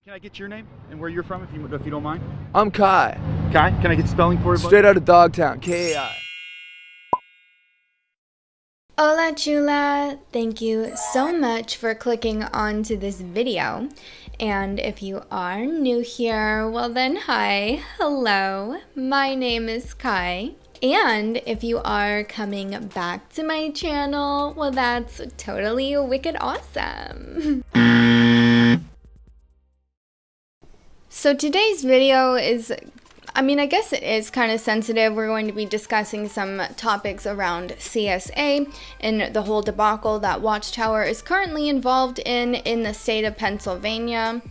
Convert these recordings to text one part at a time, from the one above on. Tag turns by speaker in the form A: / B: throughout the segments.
A: Can I get your name and where you're from, if you don't mind?
B: I'm Kai.
A: Kai, can I get the spelling for you, buddy?
B: Straight out of Dogtown, 𝗀𝗲𝗄𝗆.
C: Hola Chula! Thank you so much for clicking onto this video. And if you are new here, well then hi, hello, my name is Kai. And if you are coming back to my channel, well that's totally wicked awesome. So today's video is, I guess it is kind of sensitive. We're going to be discussing some topics around CSA and the whole debacle that Watchtower is currently involved in the state of Pennsylvania.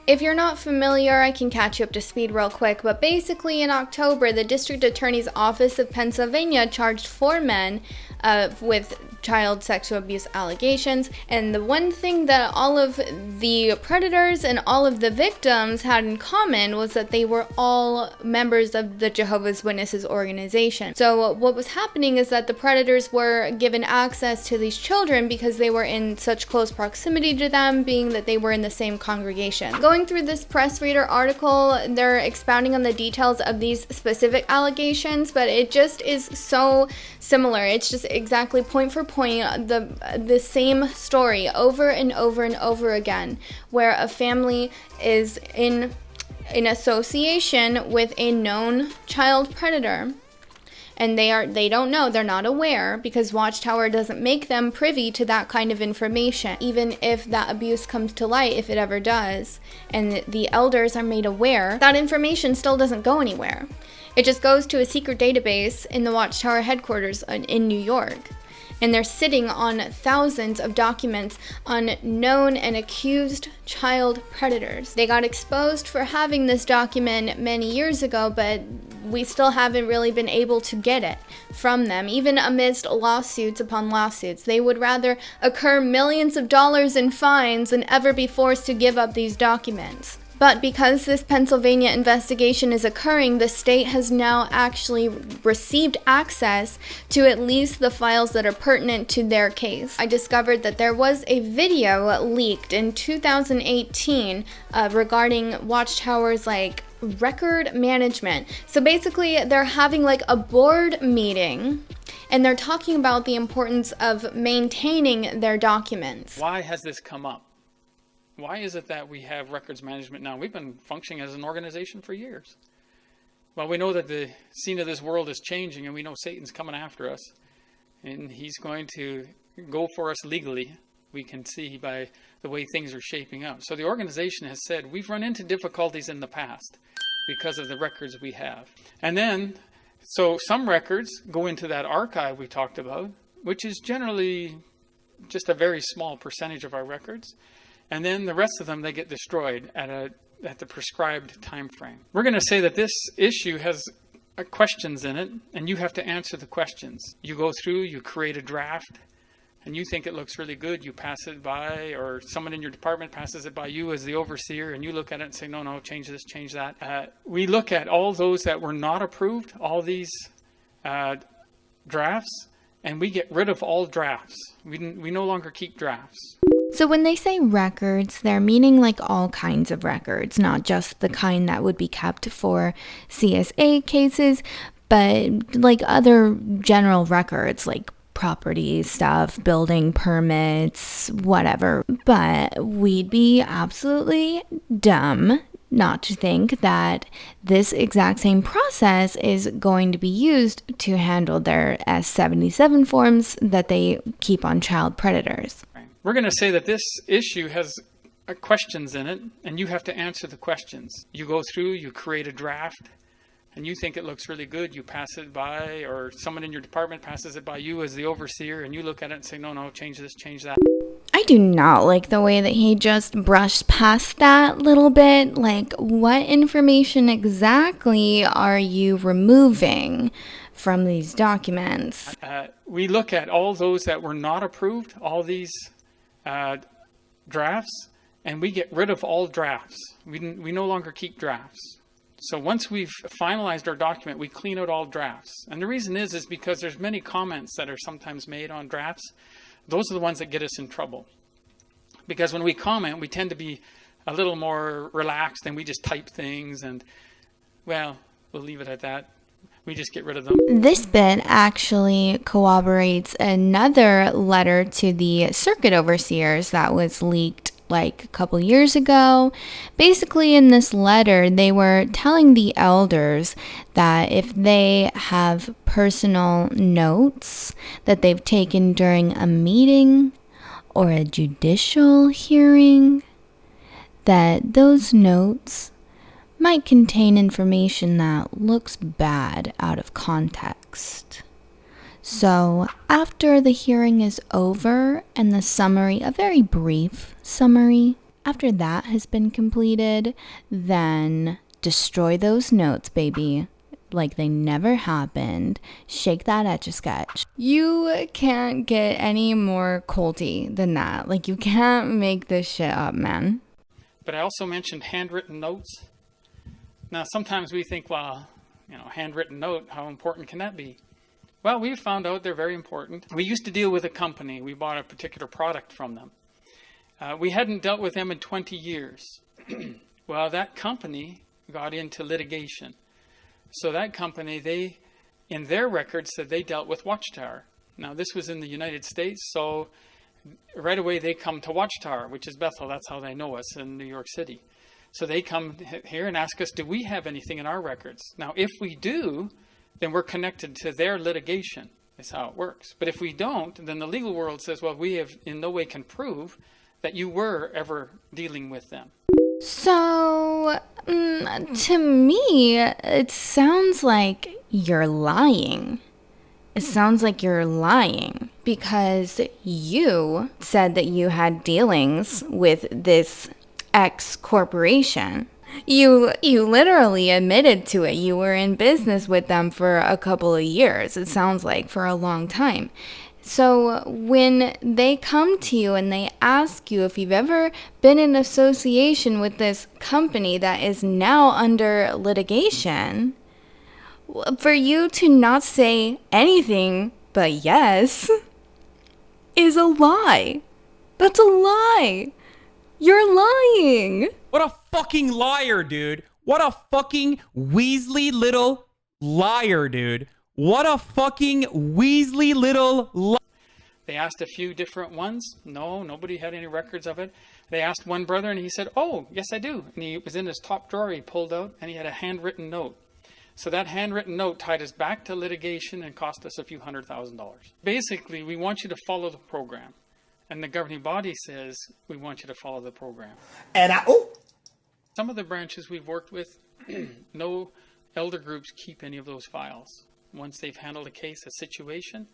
C: If you're not familiar, I can catch you up to speed real quick, but basically in October, the District Attorney's Office of Pennsylvania charged 4 men with child sexual abuse allegations, and the one thing that all of the predators and all of the victims had in common was that they were all members of the Jehovah's Witnesses organization. So what was happening is that the predators were given access to these children because they were in such close proximity to them, being that they were in the same congregation. Going through this press reader article, they're expounding on the details of these specific allegations, but it just is so similar. It's just exactly point for point the same story over and over and over again, where a family is in association with a known child predator, and they don't know, they're not aware, because Watchtower doesn't make them privy to that kind of information. Even if that abuse comes to light, if it ever does, and the elders are made aware, that information still doesn't go anywhere. It just goes to a secret database in the Watchtower headquarters in New York. And they're sitting on thousands of documents on known and accused child predators. They got exposed for having this document many years ago, but we still haven't really been able to get it from them, even amidst lawsuits upon lawsuits. They would rather incur millions of dollars in fines than ever be forced to give up these documents. But because this Pennsylvania investigation is occurring, the state has now actually received access to at least the files that are pertinent to their case. I discovered that there was a video leaked in 2018 regarding Watchtower's record management. So basically they're having a board meeting, and they're talking about the importance of maintaining their documents.
D: Why has this come up? Why is it that we have records management now? We've been functioning as an organization for years. Well, we know that the scene of this world is changing, and we know Satan's coming after us, and he's going to go for us legally. We can see by the way things are shaping up. So the organization has said we've run into difficulties in the past because of the records we have. And then, so some records go into that archive we talked about, which is generally just a very small percentage of our records. And then the rest of them, they get destroyed at the prescribed time frame. We're going to say that this issue has questions in it, and you have to answer the questions. You go through, you create a draft, and you think it looks really good. You pass it by, or someone in your department passes it by you as the overseer, and you look at it and say, no, change this, change that. We look at all those that were not approved, all these drafts, and we get rid of all drafts. We no longer keep drafts.
C: So when they say records, they're meaning all kinds of records, not just the kind that would be kept for CSA cases, but other general records like property stuff, building permits, whatever. But we'd be absolutely dumb not to think that this exact same process is going to be used to handle their 𝗧-77 forms that they keep on child predators.
D: We're going to say that this issue has questions in it, and you have to answer the questions. You go through, you create a draft, and you think it looks really good. You pass it by, or someone in your department passes it by you as the overseer, and you look at it and say, no, change this, change that.
C: I do not like the way that he just brushed past that little bit. What information exactly are you removing from these documents?
D: We look at all those that were not approved, all these drafts, and we get rid of all drafts. We no longer keep drafts. So once we've finalized our document, we clean out all drafts. And the reason is because there's many comments that are sometimes made on drafts. Those are the ones that get us in trouble. Because when we comment, we tend to be a little more relaxed and we just type things and, well, we'll leave it at that. We just get rid of them.
C: This bit actually corroborates another letter to the circuit overseers that was leaked like a couple years ago. Basically, in this letter, they were telling the elders that if they have personal notes that they've taken during a meeting or a judicial hearing, that those notes might contain information that looks bad out of context. So after the hearing is over and the summary, a very brief summary, after that has been completed, then destroy those notes, baby, like they never happened. Shake that Etch-a-Sketch. You can't get any more culty than that. Like, you can't make this shit up, man.
D: But I also mentioned handwritten notes. Now, sometimes we think, well, handwritten note, how important can that be? Well, we've found out they're very important. We used to deal with a company. We bought a particular product from them. We hadn't dealt with them in 20 years. Well, that company got into litigation. So that company, they, in their records, said they dealt with Watchtower. Now, this was in the United States, so right away they come to Watchtower, which is Bethel. That's how they know us in New York City. So they come here and ask us, do we have anything in our records? Now, if we do, then we're connected to their litigation. That's how it works. But if we don't, then the legal world says, well, we have in no way can prove that you were ever dealing with them.
C: So, to me, it sounds like you're lying. It sounds like you're lying because you said that you had dealings with this X corporation. You literally admitted to it. You were in business with them for a couple of years. It sounds like for a long time. So when they come to you and they ask you if you've ever been in association with this company that is now under litigation, for you to not say anything but yes is a lie. That's a lie. You're lying.
E: What a fucking liar, dude. What a fucking Weasley little liar, dude. What a fucking Weasley little liar.
D: They asked a few different ones. No, nobody had any records of it. They asked one brother and he said, oh, yes, I do. And he was in his top drawer. He pulled out and he had a handwritten note. So that handwritten note tied us back to litigation and cost us a few $100,000. Basically, we want you to follow the program. And the governing body says, we want you to follow the program.
F: And
D: Some of the branches we've worked with, no elder groups keep any of those files. Once they've handled a case, a situation,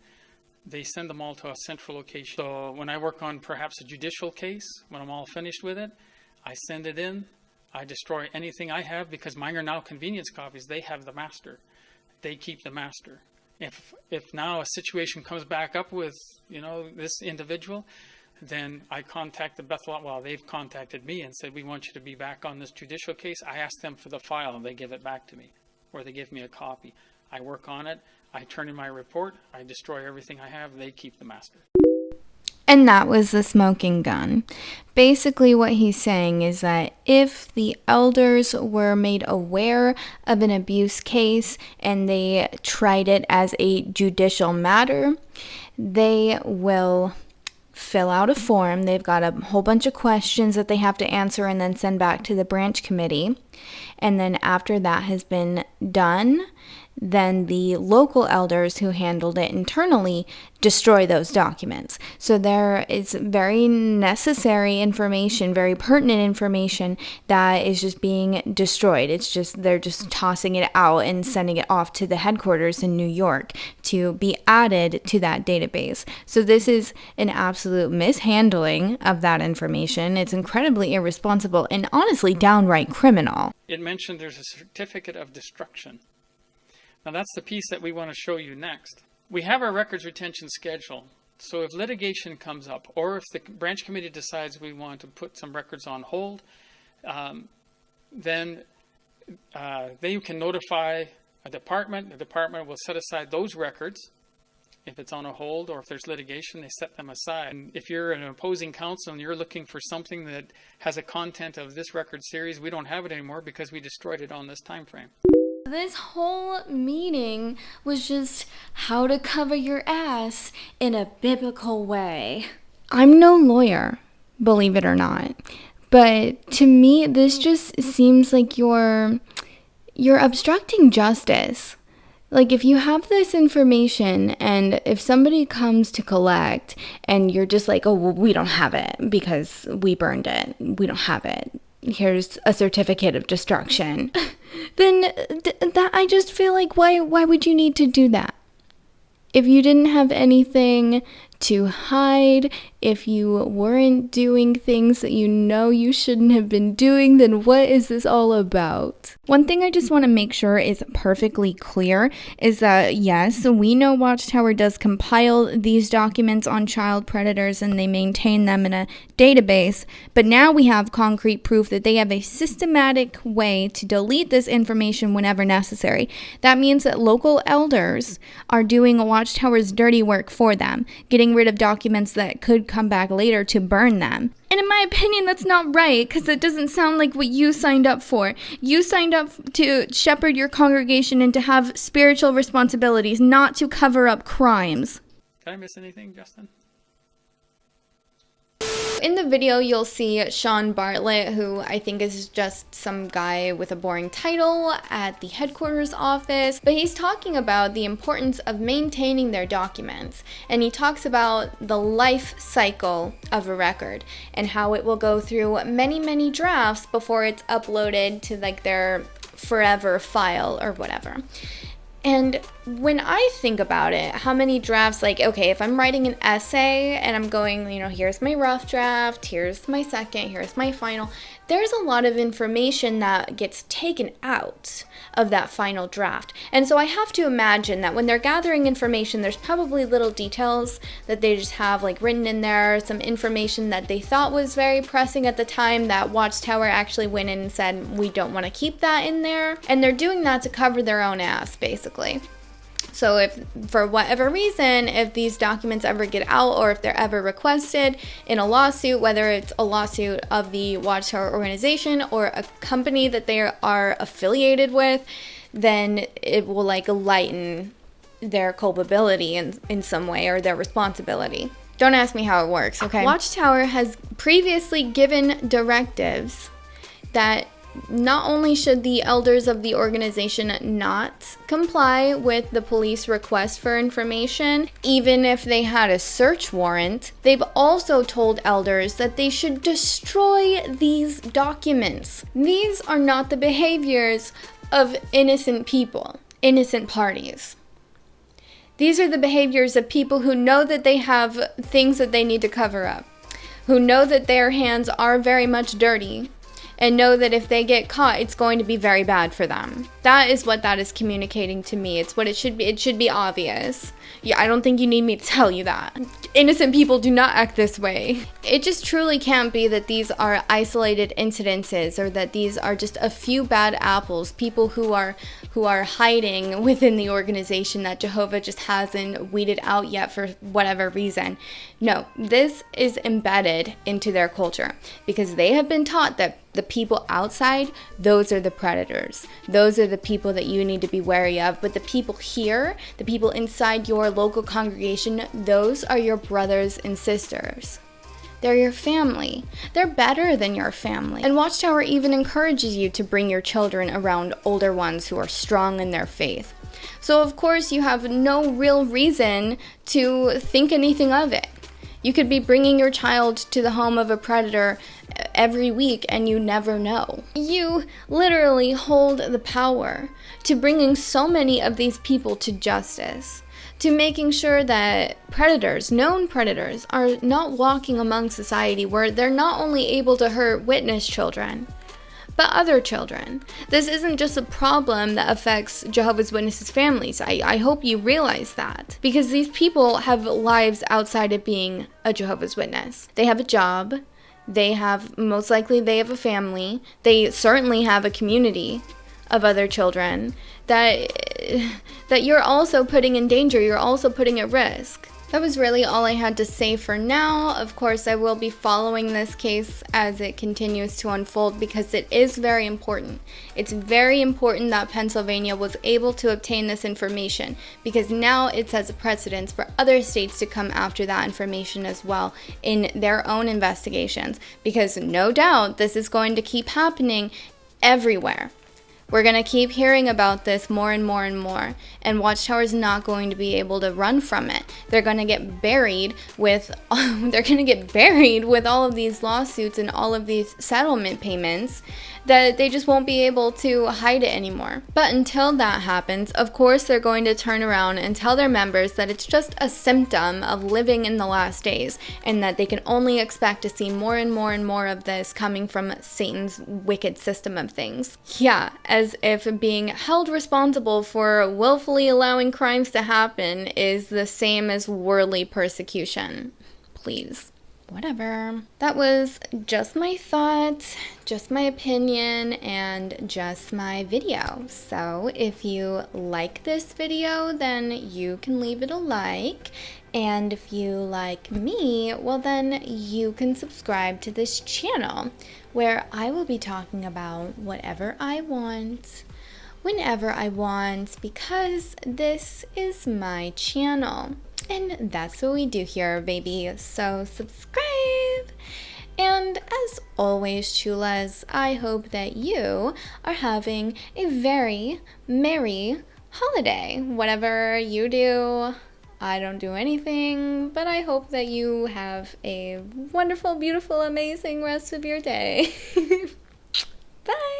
D: they send them all to a central location. So when I work on perhaps a judicial case, when I'm all finished with it, I send it in. I destroy anything I have because mine are now convenience copies. They have the master. They keep the master. If now a situation comes back up with, this individual, then I contact the Bethel. Well, they've contacted me and said, we want you to be back on this judicial case. I ask them for the file and they give it back to me, or they give me a copy. I work on it. I turn in my report. I destroy everything I have. They keep the master.
C: And that was the smoking gun. Basically, what he's saying is that if the elders were made aware of an abuse case and they tried it as a judicial matter, they will fill out a form. They've got a whole bunch of questions that they have to answer and then send back to the branch committee. And then after that has been done, then the local elders who handled it internally destroy those documents. So there is very necessary information, very pertinent information that is just being destroyed. It's just, they're just tossing it out and sending it off to the headquarters in New York to be added to that database. So this is an absolute mishandling of that information. It's incredibly irresponsible and honestly downright criminal.
D: It mentioned there's a certificate of destruction. Now that's the piece that we want to show you next. We have our records retention schedule. So if litigation comes up, or if the branch committee decides we want to put some records on hold, then they can notify a department. The department will set aside those records If it's on a hold or if there's litigation, they set them aside. And if you're an opposing counsel and you're looking for something that has a content of this record series, we don't have it anymore because we destroyed it on this time frame.
C: This whole meeting was just how to cover your ass in a biblical way. I'm no lawyer, believe it or not, but to me this just seems like you're obstructing justice. Like, if you have this information and if somebody comes to collect and you're just like, oh, well, we don't have it because we burned it, we don't have it, here's a certificate of destruction, then that I just feel like, why would you need to do that? If you didn't have anything to hide, if you weren't doing things that you know you shouldn't have been doing, then what is this all about? One thing I just want to make sure is perfectly clear is that, yes, we know Watchtower does compile these documents on child predators and they maintain them in a database, but now we have concrete proof that they have a systematic way to delete this information whenever necessary. That means that local elders are doing Watchtower's dirty work for them, getting rid of documents that could come back later to burn them. And in my opinion, that's not right, because it doesn't sound like what you signed up for. You signed up to shepherd your congregation and to have spiritual responsibilities, not to cover up crimes.
D: Did I miss anything, Justin?
C: In the video, you'll see Sean Bartlett, who I think is just some guy with a boring title at the headquarters office, but he's talking about the importance of maintaining their documents, and he talks about the life cycle of a record and how it will go through many drafts before it's uploaded to like their forever file or whatever. And when I think about it, how many drafts, like, okay, if I'm writing an essay and I'm going, you know, here's my rough draft, here's my second, here's my final, there's a lot of information that gets taken out of that final draft. And so I have to imagine that when they're gathering information, there's probably little details that they just have like written in there, some information that they thought was very pressing at the time that Watchtower actually went in and said, we don't want to keep that in there. And they're doing that to cover their own ass, basically. So if, for whatever reason, if these documents ever get out or if they're ever requested in a lawsuit, whether it's a lawsuit of the Watchtower organization or a company that they are affiliated with, then it will like lighten their culpability in some way, or their responsibility. Don't ask me how it works, okay? Watchtower has previously given directives that not only should the elders of the organization not comply with the police request for information, even if they had a search warrant, they've also told elders that they should destroy these documents. These are not the behaviors of innocent people, innocent parties. These are the behaviors of people who know that they have things that they need to cover up, who know that their hands are very much dirty, and know that if they get caught, it's going to be very bad for them. That is what that is communicating to me. It's what it should be. It should be obvious. Yeah, I don't think you need me to tell you that. Innocent people do not act this way. It just truly can't be that these are isolated incidences, or that these are just a few bad apples, people who are hiding within the organization that Jehovah just hasn't weeded out yet for whatever reason. No, this is embedded into their culture because they have been taught that the people outside, those are the predators. Those are the people that you need to be wary of. But the people here, the people inside your local congregation, those are your brothers and sisters. They're your family. They're better than your family. And Watchtower even encourages you to bring your children around older ones who are strong in their faith. So of course you have no real reason to think anything of it. You could be bringing your child to the home of a predator every week and you never know. You literally hold the power to bringing so many of these people to justice, to making sure that predators, known predators, are not walking among society where they're not only able to hurt witness children, but other children. This isn't just a problem that affects Jehovah's Witnesses families. I hope you realize that. Because these people have lives outside of being a Jehovah's Witness. They have a job. Most likely they have a family. They certainly have a community of other children that you're also putting in danger, you're also putting at risk. That was really all I had to say for now. Of course, I will be following this case as it continues to unfold because it is very important. It's very important that Pennsylvania was able to obtain this information because now it sets a precedence for other states to come after that information as well in their own investigations, because no doubt this is going to keep happening everywhere. We're going to keep hearing about this more and more and more, and Watchtower is not going to be able to run from it. They're going to get buried with all of these lawsuits and all of these settlement payments that they just won't be able to hide it anymore. But until that happens, of course, they're going to turn around and tell their members that it's just a symptom of living in the last days, and that they can only expect to see more and more and more of this coming from Satan's wicked system of things. Yeah, as if being held responsible for willfully allowing crimes to happen is the same as worldly persecution. Please. Whatever. That was just my thoughts, just my opinion, and just my video. So if you like this video, then you can leave it a like. And if you like me, well then you can subscribe to this channel where I will be talking about whatever I want, whenever I want, because this is my channel. And that's what we do here, baby. So subscribe. And as always, chulas, I hope that you are having a very merry holiday. Whatever you do, I don't do anything, but I hope that you have a wonderful, beautiful, amazing rest of your day. Bye.